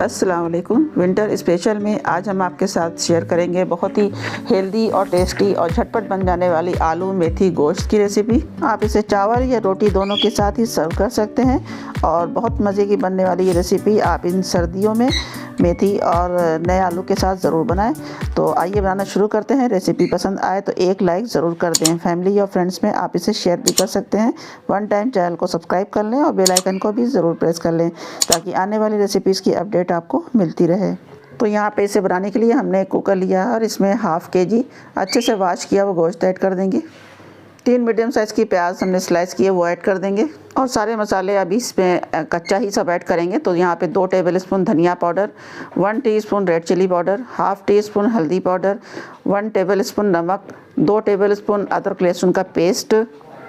अस्सलाम वालेकुम। Winter special में आज हम आपके साथ शेयर करेंगे बहुत ही हेल्दी और टेस्टी और झटपट बन जाने वाली आलू मेथी गोश्त की रेसिपी। आप इसे चावल या रोटी दोनों के साथ ही सर्व कर सकते हैं और बहुत मज़े की बनने वाली ये रेसिपी आप इन सर्दियों में मेथी और नए आलू के साथ ज़रूर बनाएं। तो आइए बनाना शुरू करते हैं। रेसिपी पसंद आए तो एक लाइक ज़रूर कर दें। फैमिली और फ्रेंड्स में आप इसे शेयर भी कर सकते हैं। वन टाइम चैनल को सब्सक्राइब कर लें और बेल आइकन को भी ज़रूर प्रेस कर लें ताकि आने वाली रेसिपीज़ की अपडेट आपको मिलती रहे। तो यहाँ पे इसे बनाने के लिए हमने एक कुकर लिया है और इसमें हाफ़ kg अच्छे से वॉश किया वो गोश्त ऐड कर देंगे। 3 मीडियम साइज़ की प्याज हमने स्लाइस किए वो ऐड कर देंगे और सारे मसाले अभी इसमें कच्चा ही सब ऐड करेंगे। तो यहाँ पे 2 टेबलस्पून धनिया powder, 1 teaspoon red chilli powder, half teaspoon हल्दी पाउडर, 1 टेबलस्पून नमक, 2 टेबलस्पून अदरक लहसुन का पेस्ट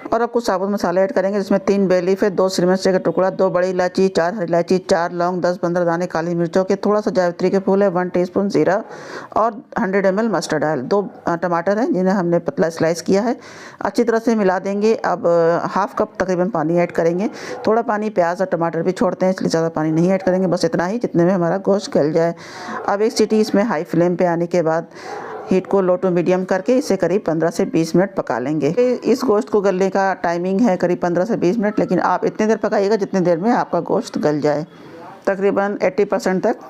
और अब कुछ साबुत मसाले ऐड करेंगे जिसमें 3 बे लीफ है, 2 श्री मिर्च का टुकड़ा, 2 बड़ी इलायची, 4 हरी इलायची, 4 लौंग, 10-15 दाने काली मिर्चों के, थोड़ा सा जावित्री के फूल है, 1 टीस्पून जीरा और 100 ml मस्टर्ड ऑयल। 2 टमाटर हैं जिन्हें हमने पतला स्लाइस किया है। अच्छी तरह से मिला देंगे। अब हाफ़ कप तकरीबन पानी ऐड करेंगे। थोड़ा पानी प्याज और टमाटर भी छोड़ते हैं इसलिए ज़्यादा पानी नहीं ऐड करेंगे, बस इतना ही जितने में हमारा गोश्त गल जाए। अब एक सीटी इसमें हाई फ्लेम पे आने के बाद हीट को लो टू मीडियम करके इसे करीब 15 से 20 मिनट पका लेंगे। इस गोश्त को गलने का टाइमिंग है करीब 15 से 20 मिनट, लेकिन आप इतनी देर पकाइएगा जितनी देर में आपका गोश्त गल जाए, तकरीबन 80% तक।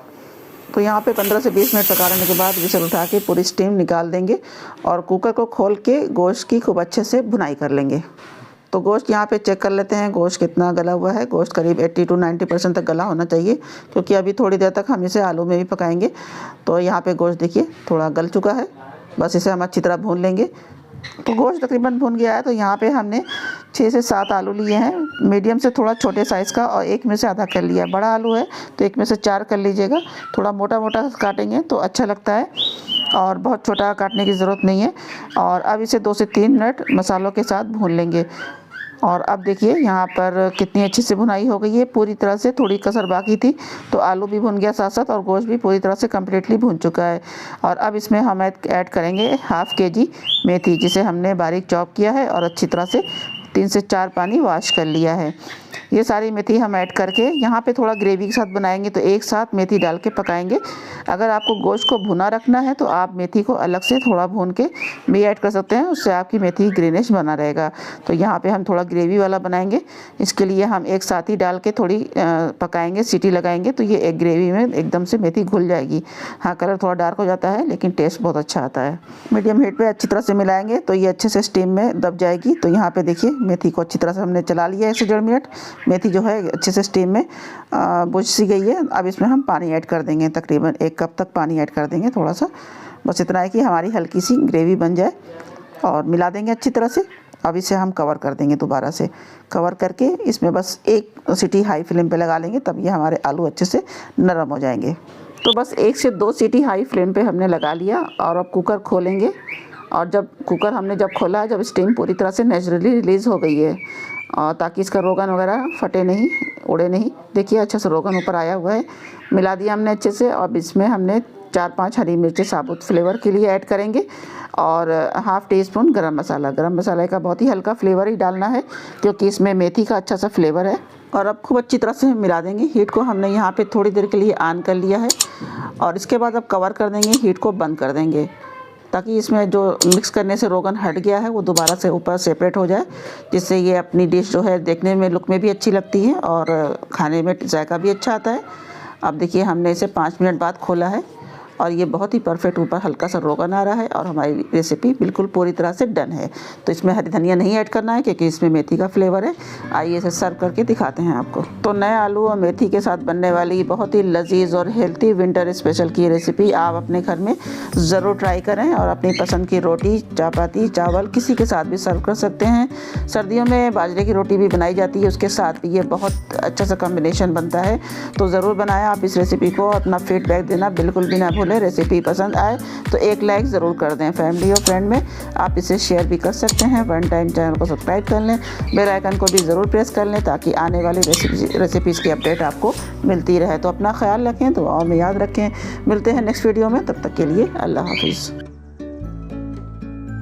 तो यहाँ पे 15 से 20 मिनट पका लेने के बाद विसल उठा के पूरी स्टीम निकाल देंगे और कुकर को खोल के गोश्त की खूब अच्छे से भुनाई कर लेंगे। तो गोश्त यहाँ पे चेक कर लेते हैं गोश्त कितना गला हुआ है। गोश्त करीब 80 to 90% तक गला होना चाहिए क्योंकि अभी थोड़ी देर तक हम इसे आलू में भी पकाएंगे। तो यहाँ पे गोश्त देखिए थोड़ा गल चुका है, बस इसे हम अच्छी तरह भून लेंगे। तो गोश्त तकरीबन भून गया है। तो यहाँ पे हमने 6 से 7 आलू लिए हैं, मीडियम से थोड़ा छोटे साइज़ का, और एक में से आधा कर लिया। बड़ा आलू है तो एक में से 4 कर लीजिएगा। थोड़ा मोटा मोटा काटेंगे तो अच्छा लगता है और बहुत छोटा काटने की ज़रूरत नहीं है। और अब इसे 2 से 3 मिनट मसालों के साथ भून लेंगे। और अब देखिए यहाँ पर कितनी अच्छी से भुनाई हो गई है पूरी तरह से, थोड़ी कसर बाकी थी। तो आलू भी भुन गया साथ साथ और गोश्त भी पूरी तरह से कम्प्लीटली भुन चुका है। और अब इसमें हम ऐड करेंगे हाफ़ kg मेथी जिसे हमने बारीक चॉप किया है और अच्छी तरह से 3 से 4 पानी वॉश कर लिया है। ये सारी मेथी हम ऐड करके यहाँ पे थोड़ा ग्रेवी के साथ बनाएंगे तो एक साथ मेथी डाल के पकाएंगे। अगर आपको गोश्त को भुना रखना है तो आप मेथी को अलग से थोड़ा भून के भी ऐड कर सकते हैं, उससे आपकी मेथी ग्रीनिश बना रहेगा। तो यहाँ पे हम थोड़ा ग्रेवी वाला बनाएंगे, इसके लिए हम एक साथ ही डाल के थोड़ी पकाएंगे, सीटी लगाएंगे तो ये एक ग्रेवी में एकदम से मेथी घुल जाएगी। हाँ, कलर थोड़ा डार्क हो जाता है लेकिन टेस्ट बहुत अच्छा आता है। मीडियम हीट पर अच्छी तरह से मिलाएंगे तो ये अच्छे से स्टीम में दब जाएगी। तो यहाँ पर देखिए मेथी को अच्छी तरह से हमने चला लिया है 1.5 मिनट। मेथी जो है अच्छे से स्टीम में बुझ सी गई है। अब इसमें हम पानी ऐड कर देंगे, तकरीबन 1 कप तक पानी ऐड कर देंगे, थोड़ा सा, बस इतना है कि हमारी हल्की सी ग्रेवी बन जाए। और मिला देंगे अच्छी तरह से। अब इसे हम कवर कर देंगे, दोबारा से कवर करके इसमें बस 1 सीटी हाई फ्लेम पे लगा लेंगे, तब ये हमारे आलू अच्छे से नरम हो जाएंगे। तो बस 1 से 2 सीटी हाई फ्लेम पे हमने लगा लिया और अब कुकर खोलेंगे। और जब कुकर हमने खोला है, जब स्टीम पूरी तरह से नेचुरली रिलीज़ हो गई है और ताकि इसका रोगन वगैरह फटे नहीं, उड़े नहीं। देखिए अच्छा सा रोगन ऊपर आया हुआ है। मिला दिया हमने अच्छे से। और इसमें हमने 4-5 हरी मिर्चें साबुत फ्लेवर के लिए ऐड करेंगे और हाफ़ टीस्पून गरम मसाला। गरम मसाले का बहुत ही हल्का फ्लेवर ही डालना है क्योंकि इसमें मेथी का अच्छा सा फ्लेवर है। और अब खूब अच्छी तरह से मिला देंगे। हीट को हमने यहाँ पे थोड़ी देर के लिए ऑन कर लिया है और इसके बाद अब कवर कर देंगे, हीट को बंद कर देंगे ताकि इसमें जो मिक्स करने से रोगन हट गया है वो दोबारा से ऊपर सेपरेट हो जाए, जिससे ये अपनी डिश जो है देखने में, लुक में भी अच्छी लगती है और खाने में जायका भी अच्छा आता है। अब देखिए हमने इसे 5 मिनट बाद खोला है और ये बहुत ही परफेक्ट ऊपर हल्का सा रोगन आ रहा है और हमारी रेसिपी बिल्कुल पूरी तरह से डन है। तो इसमें हरी धनिया नहीं ऐड करना है क्योंकि इसमें मेथी का फ्लेवर है। आइए इसे सर्व करके दिखाते हैं आपको। तो नए आलू और मेथी के साथ बनने वाली बहुत ही लजीज और हेल्थी विंटर स्पेशल की रेसिपी आप अपने घर में ज़रूर ट्राई करें और अपनी पसंद की रोटी, चपाती, चावल किसी के साथ भी सर्व कर सकते हैं। सर्दियों में बाजरे की रोटी भी बनाई जाती है, उसके साथ भी ये बहुत अच्छा सा कॉम्बिनेशन बनता है। तो ज़रूर बनाएं आप इस रेसिपी को। अपना फीडबैक देना बिल्कुल भी ना भूलें। रेसिपी पसंद आए तो एक लाइक ज़रूर कर दें। फैमिली और फ्रेंड में आप इसे शेयर भी कर सकते हैं। वन टाइम चैनल को सब्सक्राइब कर लें, बेल आइकन को भी ज़रूर प्रेस कर लें ताकि आने वाली रेसिपीज़ की अपडेट आपको मिलती रहे। तो अपना ख्याल रखें, तो और में याद रखें। मिलते हैं नेक्स्ट वीडियो में, तब तक के लिए अल्लाह हाफिज़।